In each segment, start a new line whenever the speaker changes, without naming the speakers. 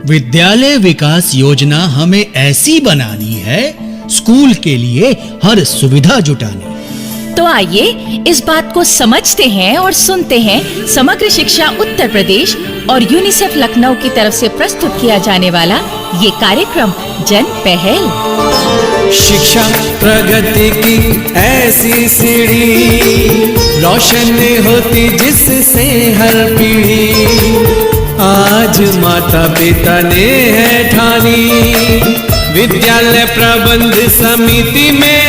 विद्यालय विकास योजना हमें ऐसी बनानी है, स्कूल के लिए हर सुविधा जुटानी।
तो आइए इस बात को समझते हैं और सुनते हैं समग्र शिक्षा उत्तर प्रदेश और यूनिसेफ लखनऊ की तरफ से प्रस्तुत किया जाने वाला ये कार्यक्रम जन पहल।
शिक्षा प्रगति की ऐसी सीढ़ी, रोशन होती जिससे हर पीढ़ी। आज माता पिता ने है ठानी, विद्यालय प्रबंध समिति में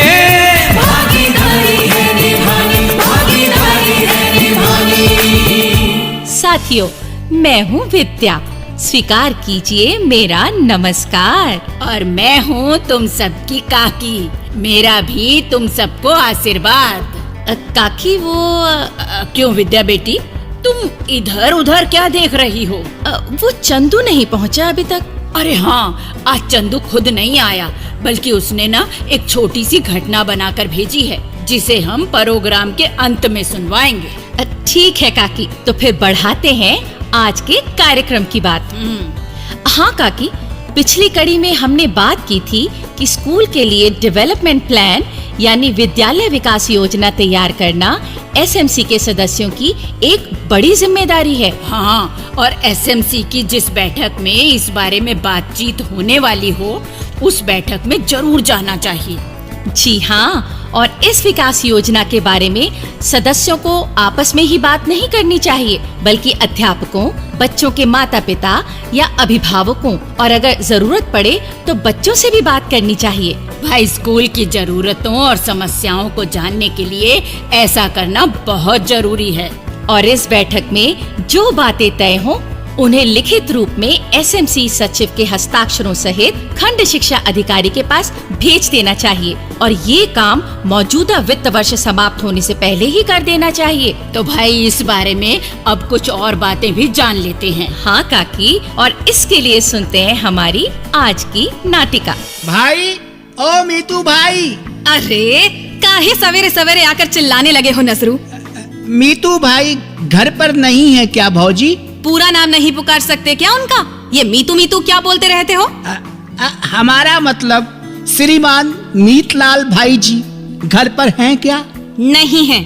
साथियों, मैं हूँ विद्या, स्वीकार कीजिए मेरा नमस्कार।
और मैं हूँ तुम सबकी काकी, मेरा भी तुम सबको आशीर्वाद।
काकी
क्यों विद्या बेटी, तुम इधर उधर क्या देख रही हो?
वो चंदू नहीं पहुँचा अभी तक।
अरे हाँ, आज चंदू खुद नहीं आया, बल्कि उसने ना एक छोटी सी घटना बनाकर भेजी है, जिसे हम प्रोग्राम के अंत में सुनवाएंगे।
ठीक है काकी, तो फिर बढ़ाते हैं आज के कार्यक्रम की बात। हाँ काकी, पिछली कड़ी में हमने बात की थी कि स्कूल के लिए डेवलपमेंट प्लान यानी विद्यालय विकास योजना तैयार करना एसएमसी के सदस्यों की एक बड़ी जिम्मेदारी है।
हाँ, और एसएमसी की जिस बैठक में इस बारे में बातचीत होने वाली हो, उस बैठक में जरूर जाना चाहिए।
जी हाँ, और इस विकास योजना के बारे में सदस्यों को आपस में ही बात नहीं करनी चाहिए, बल्कि अध्यापकों, बच्चों के माता पिता या अभिभावकों और अगर जरूरत पड़े तो बच्चों से भी बात करनी चाहिए।
भाई, स्कूल की जरूरतों और समस्याओं को जानने के लिए ऐसा करना बहुत जरूरी है।
और इस बैठक में जो बातें तय हों, उन्हें लिखित रूप में एसएमसी सचिव के हस्ताक्षरों सहित खंड शिक्षा अधिकारी के पास भेज देना चाहिए और ये काम मौजूदा वित्त वर्ष समाप्त होने से पहले ही कर देना चाहिए।
तो भाई, इस बारे में अब कुछ और बातें भी जान लेते हैं।
हाँ काकी, और इसके लिए सुनते हैं हमारी आज की नाटिका।
भाई, ओ मीतू भाई।
अरे काहे सवेरे सवेरे आकर चिल्लाने लगे हो नजरू?
मीतू भाई घर पर नहीं है क्या भौजी?
पूरा नाम नहीं पुकार सकते क्या उनका? ये मीतू मीतू क्या बोलते रहते हो?
हमारा मतलब श्रीमान मीतलाल भाई जी घर पर हैं क्या?
नहीं हैं।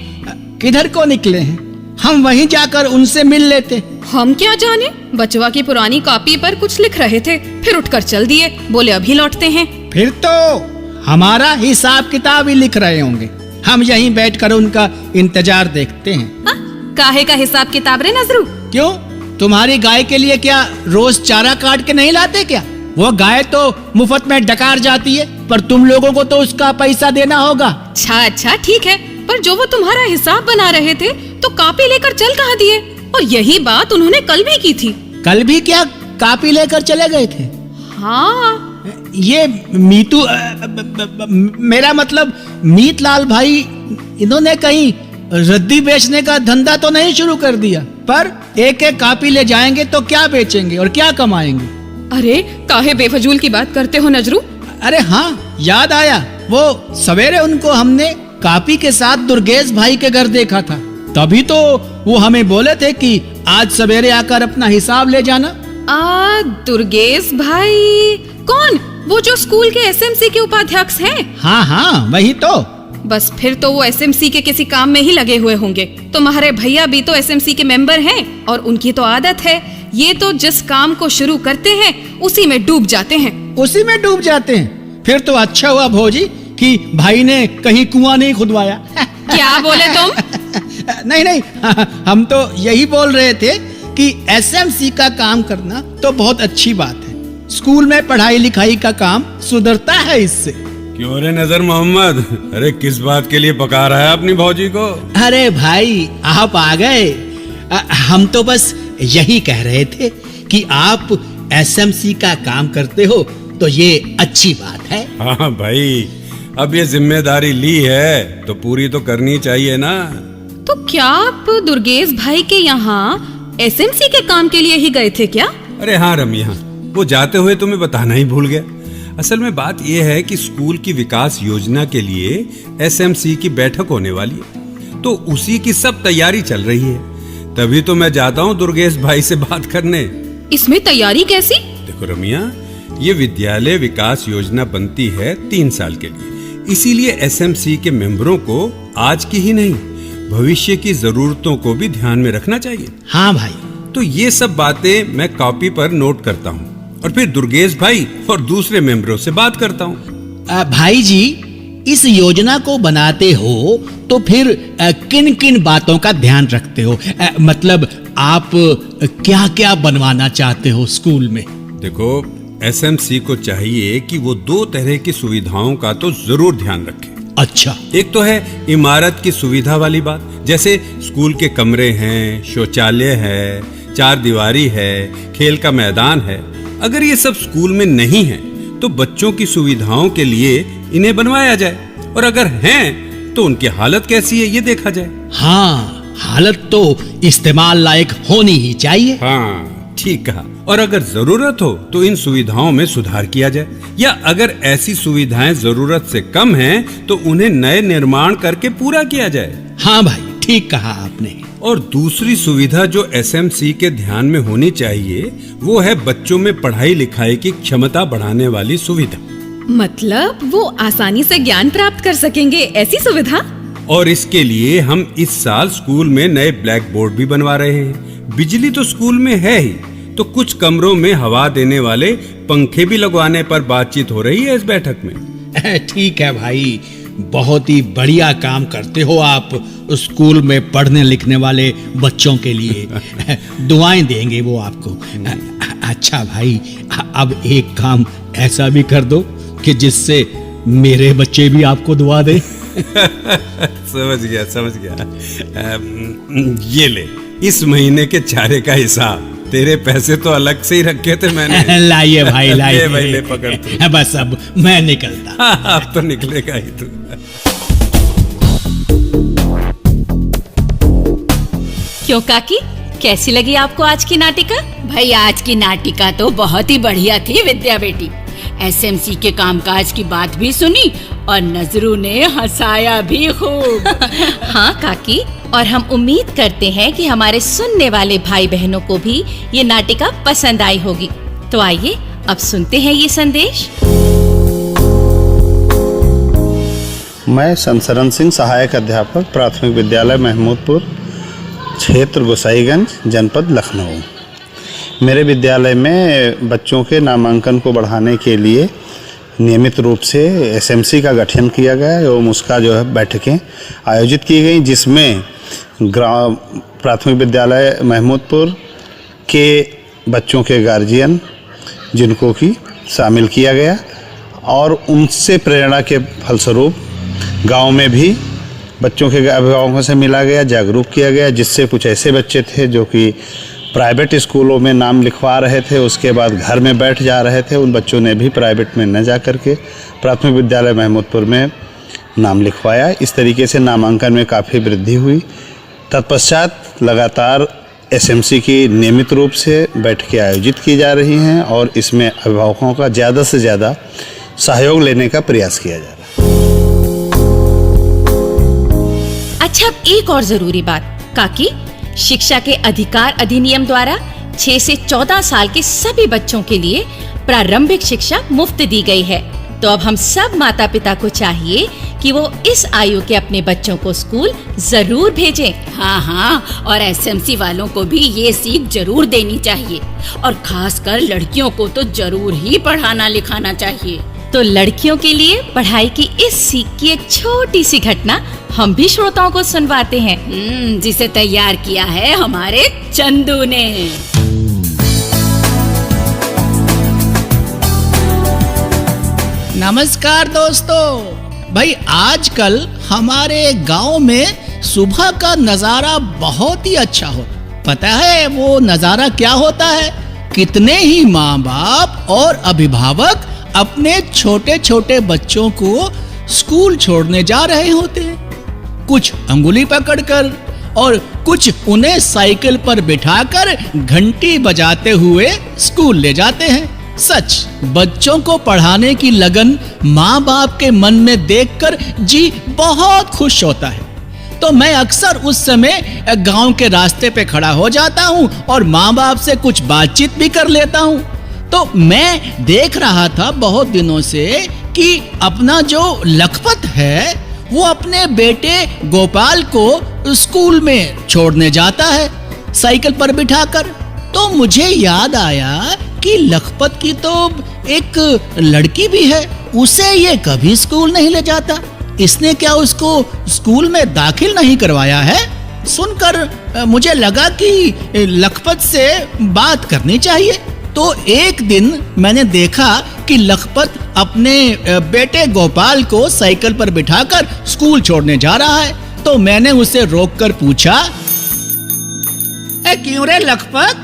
किधर को निकले हैं? हम वहीं जाकर उनसे मिल लेते।
हम क्या जाने, बचवा की पुरानी कॉपी पर कुछ लिख रहे थे, फिर उठकर चल दिए, बोले अभी लौटते हैं।
फिर तो हमारा हिसाब किताब ही लिख रहे होंगे। हम यहीं बैठकर उनका इंतजार देखते हैं।
काहे का हिसाब किताब रे नजरू?
क्यों, तुम्हारी गाय के लिए क्या रोज चारा काट के नहीं लाते क्या? वो गाय तो मुफ्त में डकार जाती है, पर तुम लोगों को तो उसका पैसा देना होगा।
अच्छा ठीक है, पर जो वो तुम्हारा हिसाब बना रहे थे तो कॉपी लेकर चल कहाँ दिए? और यही बात उन्होंने कल भी की थी।
कल भी क्या कॉपी लेकर चले गए थे?
हाँ,
ये मीतू मेरा मतलब मीतलाल भाई, इन्होंने कहीं रद्दी बेचने का धंधा तो नहीं शुरू कर दिया? पर एक एक कॉपी ले जाएंगे तो क्या बेचेंगे और क्या कमाएंगे?
अरे काहे बेफजूल की बात करते हो नजरू?
अरे हाँ, याद आया, वो सवेरे उनको हमने कॉपी के साथ दुर्गेश भाई के घर देखा था, तभी तो वो हमें बोले थे कि आज सवेरे आकर अपना हिसाब ले जाना।
दुर्गेश भाई कौन? वो जो स्कूल के एसएमसी के उपाध्यक्ष हैं?
हाँ, वही तो।
बस फिर तो वो एसएमसी के किसी काम में ही लगे हुए होंगे। तुम्हारे भैया भी तो एसएमसी के मेंबर हैं और उनकी तो आदत है, ये तो जिस काम को शुरू करते हैं उसी में डूब जाते हैं।
उसी में डूब जाते हैं? फिर तो अच्छा हुआ भौजी कि भाई ने कहीं कुआं नहीं खुदवाया।
क्या बोले तुम?
नहीं, हम तो यही बोल रहे थे कि एसएमसी का काम करना तो बहुत अच्छी बात है। स्कूल में पढ़ाई लिखाई का काम सुधरता है इससे।
क्यों रे नजर मोहम्मद, अरे किस बात के लिए पका रहा है अपनी भौजी को?
अरे भाई, आप आ गए। हम तो बस यही कह रहे थे कि आप एसएमसी का काम करते हो तो ये अच्छी बात है।
हाँ भाई, अब ये जिम्मेदारी ली है तो पूरी तो करनी चाहिए ना।
तो क्या आप दुर्गेश भाई के यहाँ एसएमसी के काम के लिए ही गए थे क्या?
अरे हाँ रमिया, वो जाते हुए तुम्हें बताना ही भूल गया। असल में बात यह है कि स्कूल की विकास योजना के लिए एसएमसी की बैठक होने वाली है, तो उसी की सब तैयारी चल रही है। तभी तो मैं जाता हूँ दुर्गेश भाई से बात करने।
इसमें तैयारी कैसी?
देखो रमिया, ये विद्यालय विकास योजना बनती है 3 साल के लिए, इसीलिए एसएमसी के मेंबरों को आज की ही नहीं भविष्य की जरूरतों को भी ध्यान में रखना चाहिए।
हाँ भाई।
तो ये सब बातें मैं कॉपी पर नोट करता हूँ और फिर दुर्गेश भाई और दूसरे मेंबरों से बात करता हूँ।
भाई जी, इस योजना को बनाते हो तो फिर किन किन बातों का ध्यान रखते हो? मतलब आप क्या क्या बनवाना चाहते हो स्कूल में?
देखो, एसएमसी को चाहिए कि वो 2 तरह की सुविधाओं का तो जरूर ध्यान रखे।
अच्छा।
एक तो है इमारत की सुविधा वाली बात, जैसे स्कूल के कमरे हैं, शौचालय है, 4 दीवारी है, खेल का मैदान है। अगर ये सब स्कूल में नहीं है तो बच्चों की सुविधाओं के लिए इन्हें बनवाया जाए, और अगर हैं तो उनकी हालत कैसी है ये देखा जाए।
हाँ, हालत तो इस्तेमाल लायक होनी ही चाहिए।
हाँ, ठीक कहा। और अगर जरूरत हो तो इन सुविधाओं में सुधार किया जाए, या अगर ऐसी सुविधाएं जरूरत से कम हैं तो उन्हें नए निर्माण करके पूरा किया जाए।
हाँ भाई, ठीक कहा आपने।
और दूसरी सुविधा जो एसएमसी के ध्यान में होनी चाहिए वो है बच्चों में पढ़ाई लिखाई की क्षमता बढ़ाने वाली सुविधा।
मतलब वो आसानी से ज्ञान प्राप्त कर सकेंगे, ऐसी सुविधा?
और इसके लिए हम इस साल स्कूल में नए ब्लैक बोर्ड भी बनवा रहे हैं। बिजली तो स्कूल में है ही, तो कुछ कमरों में हवा देने वाले पंखे भी लगवाने पर बातचीत हो रही है इस बैठक में।
ठीक है भाई, बहुत ही बढ़िया काम करते हो आप स्कूल में पढ़ने लिखने वाले बच्चों के लिए। दुआएं देंगे वो आपको। अच्छा भाई, अब एक काम ऐसा भी कर दो कि जिससे मेरे बच्चे भी आपको दुआ दे।
समझ गया। ये ले, इस महीने के चारे का हिसाब। तेरे पैसे तो अलग से ही रखे थे मैंने।
लाइए भाई, लाइए।
ले पकड़ तू।
बस अब मैं निकलता।
अब तो निकलेगा ही तू।
क्यों काकी, कैसी लगी आपको आज की नाटिका?
भाई, आज की नाटिका तो बहुत ही बढ़िया थी विद्या बेटी। एसएमसी के कामकाज की बात भी सुनी और नजरू ने हंसाया भी खूब।
हाँ काकी, और हम उम्मीद करते हैं कि हमारे सुनने वाले भाई बहनों को भी ये नाटिका पसंद आई होगी। तो आइए अब सुनते हैं ये संदेश।
मैं संसरन सिंह, सहायक अध्यापक, प्राथमिक विद्यालय महमूदपुर, क्षेत्र गोसाईगंज, जनपद लखनऊ। मेरे विद्यालय में बच्चों के नामांकन को बढ़ाने के लिए नियमित रूप से एसएमसी का गठन किया गया एवं उसका जो है बैठकें आयोजित की गई, जिसमें प्राथमिक विद्यालय महमूदपुर के बच्चों के गार्जियन जिनको कि शामिल किया गया, और उनसे प्रेरणा के फलस्वरूप गांव में भी बच्चों के अभिभावकों से मिला गया, जागरूक किया गया, जिससे कुछ ऐसे बच्चे थे जो कि प्राइवेट स्कूलों में नाम लिखवा रहे थे, उसके बाद घर में बैठ जा रहे थे। उन बच्चों ने भी प्राइवेट में न जा करके प्राथमिक विद्यालय महमूदपुर में नाम लिखवाया। इस तरीके से नामांकन में काफ़ी वृद्धि हुई। तत्पश्चात लगातार एसएमसी की नियमित रूप से बैठकें आयोजित की जा रही हैं और इसमें अभिभावकों का ज़्यादा से ज़्यादा सहयोग लेने का प्रयास किया जा रहा है।
अच्छा, अब एक और जरूरी बात काकी, शिक्षा के अधिकार अधिनियम द्वारा 6 से 14 साल के सभी बच्चों के लिए प्रारंभिक शिक्षा मुफ्त दी गई है। तो अब हम सब माता पिता को चाहिए कि वो इस आयु के अपने बच्चों को स्कूल जरूर भेजें।
हाँ, और एसएमसी वालों को भी ये सीख जरूर देनी चाहिए, और खासकर लड़कियों को तो जरूर ही पढ़ाना लिखाना चाहिए।
तो लड़कियों के लिए पढ़ाई की इस सीख की एक छोटी सी घटना हम भी श्रोताओं को सुनवाते हैं,
जिसे तैयार किया है हमारे चंदू ने।
नमस्कार दोस्तों। भाई, आजकल हमारे गांव में सुबह का नजारा बहुत ही अच्छा हो। पता है वो नजारा क्या होता है? कितने ही माँ बाप और अभिभावक अपने छोटे छोटे बच्चों को स्कूल छोड़ने जा रहे होते हैं, कुछ अंगुली पकड़कर और कुछ उन्हें साइकिल पर बिठाकर घंटी बजाते हुए स्कूल ले जाते हैं। सच, बच्चों को पढ़ाने की लगन माँ बाप के मन में देखकर जी बहुत खुश होता है। तो मैं अक्सर उस समय गांव के रास्ते पे खड़ा हो जाता हूँ और माँ बाप से कुछ बातचीत भी कर लेता हूँ। तो मैं देख रहा था बहुत दिनों से कि अपना जो लखपत है वो अपने बेटे गोपाल को स्कूल में छोड़ने जाता है साइकिल पर बिठाकर। तो मुझे याद आया कि लखपत की तो एक लड़की भी है, उसे ये कभी स्कूल नहीं ले जाता। इसने क्या उसको स्कूल में दाखिल नहीं करवाया है? सुनकर मुझे लगा कि लखपत से बात करनी चाहिए। तो एक दिन मैंने देखा कि लखपत अपने बेटे गोपाल को साइकिल पर बिठाकर स्कूल छोड़ने जा रहा है। तो मैंने उसे रोककर पूछा, क्यों रे लखपत,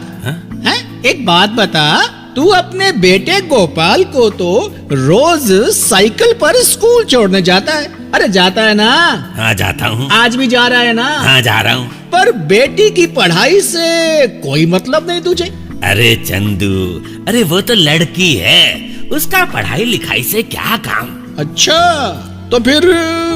हैं? एक बात बता, तू अपने बेटे गोपाल को तो रोज साइकिल पर स्कूल छोड़ने जाता है। अरे जाता है ना?
हाँ जाता हूँ।
आज भी जा रहा है ना?
हाँ जा रहा हूँ।
पर बेटी की पढ़ाई से कोई मतलब नहीं तुझे?
अरे चंदू, अरे वो तो लड़की है, उसका पढ़ाई लिखाई से क्या काम।
अच्छा, तो फिर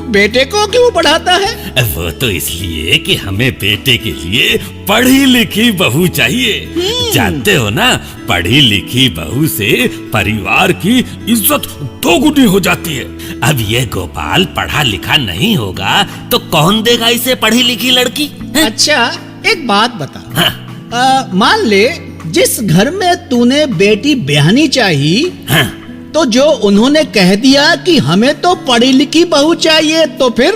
बेटे को क्यों पढ़ाता है?
वो तो इसलिए कि हमें बेटे के लिए पढ़ी लिखी बहू चाहिए। जानते हो ना, पढ़ी लिखी बहू से परिवार की इज्जत दोगुनी हो जाती है। अब ये गोपाल पढ़ा लिखा नहीं होगा तो कौन देगा इसे पढ़ी लिखी लड़की?
अच्छा, एक बात बता।
हाँ।
मान ले जिस घर में तूने बेटी ब्याहनी चाहिए,
हाँ।
तो जो उन्होंने कह दिया कि हमें तो पढ़ी लिखी बहू चाहिए, तो फिर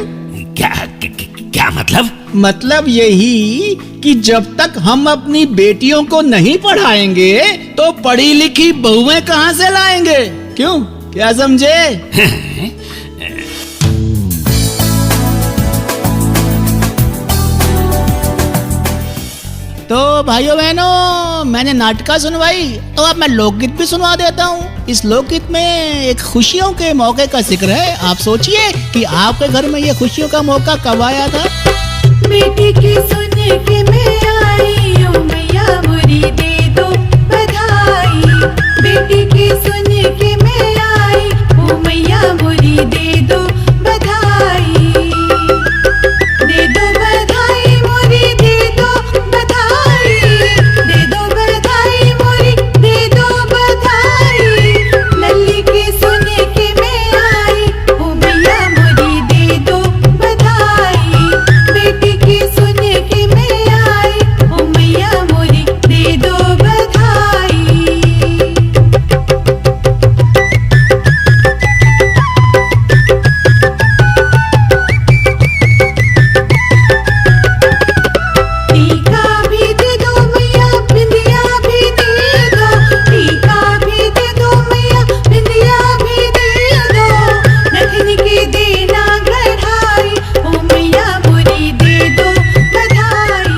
क्या मतलब?
मतलब यही कि जब तक हम अपनी बेटियों को नहीं पढ़ाएंगे तो पढ़ी लिखी बहुएं कहाँ से लाएंगे? क्यों, क्या समझे? तो भाइयों बहनों, मैंने नाटका सुनवाई, तो अब मैं लोकगीत भी सुनवा देता हूँ। इस लोकगीत में एक खुशियों के मौके का जिक्र है। आप सोचिए कि आपके घर में ये खुशियों का मौका कब आया था?
बेटी की सुन के मैं आई, ओ मैया मोरी दे दो बधाई। बेटी की सुन के मैं आई, ओ मैया मोरी दे दो बधाई। दे दो बधाई मोरी, दे दो बधाई। दे दो बधाई मोरी, दे दो बधाई। लल्ली की सुन के मैं आई, ओ मैया मोरी दे दो बधाई। बेटी की सुन के मैं आई, ओ मैया मोरी दे दो बधाई। टीका भी दे दो मैया, बिंदिया भी दे दो। टीका भी दे दो मैया, बिंदिया भी दे दो। नथनी की देना गढ़ाई, ओ मैया मोरी दे दो बधाई।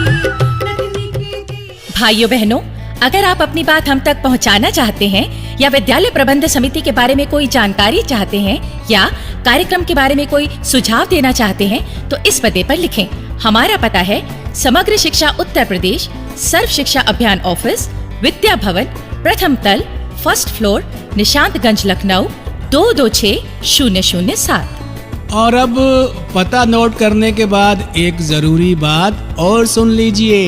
नथनी की दे।
भाइयों बहनों, अगर आप अपनी बात हम तक पहुंचाना चाहते हैं या विद्यालय प्रबंध समिति के बारे में कोई जानकारी चाहते हैं या कार्यक्रम के बारे में कोई सुझाव देना चाहते हैं, तो इस पते पर लिखें। हमारा पता है समग्र शिक्षा उत्तर प्रदेश, सर्व शिक्षा अभियान ऑफिस, विद्या भवन, प्रथम तल, फर्स्ट फ्लोर, निशांतगंज, लखनऊ 226007।
और अब पता नोट करने के बाद एक जरूरी बात और सुन लीजिए।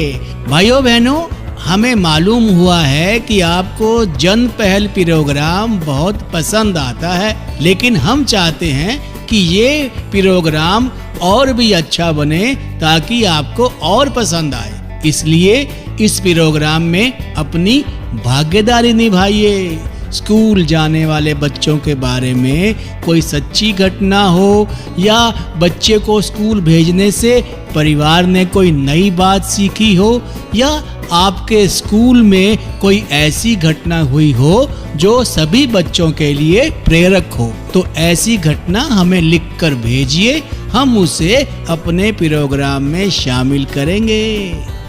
भाइयों बहनों, हमें मालूम हुआ है कि आपको जन पहल प्रोग्राम बहुत पसंद आता है, लेकिन हम चाहते हैं कि ये प्रोग्राम और भी अच्छा बने ताकि आपको और पसंद आए। इसलिए इस प्रोग्राम में अपनी भागीदारी निभाइए। स्कूल जाने वाले बच्चों के बारे में कोई सच्ची घटना हो या बच्चे को स्कूल भेजने से परिवार ने कोई नई बात सीखी हो या आपके स्कूल में कोई ऐसी घटना हुई हो जो सभी बच्चों के लिए प्रेरक हो, तो ऐसी घटना हमें लिखकर भेजिए। हम उसे अपने प्रोग्राम में शामिल करेंगे।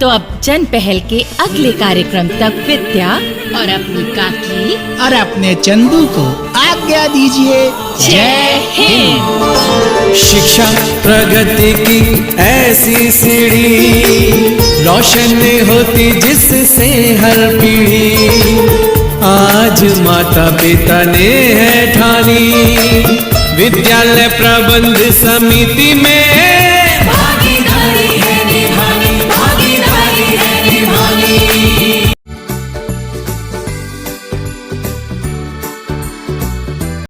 तो अब जन पहल के अगले कार्यक्रम तक विद्या
और अपनी काकी
और अपने चंदू को आज्ञा दीजिए।
जय हिंद।
शिक्षा प्रगति की ऐसी सीढ़ी, रोशन होती जिससे हर पीढ़ी। आज माता पिता ने है ठानी, विद्यालय प्रबंध समिति में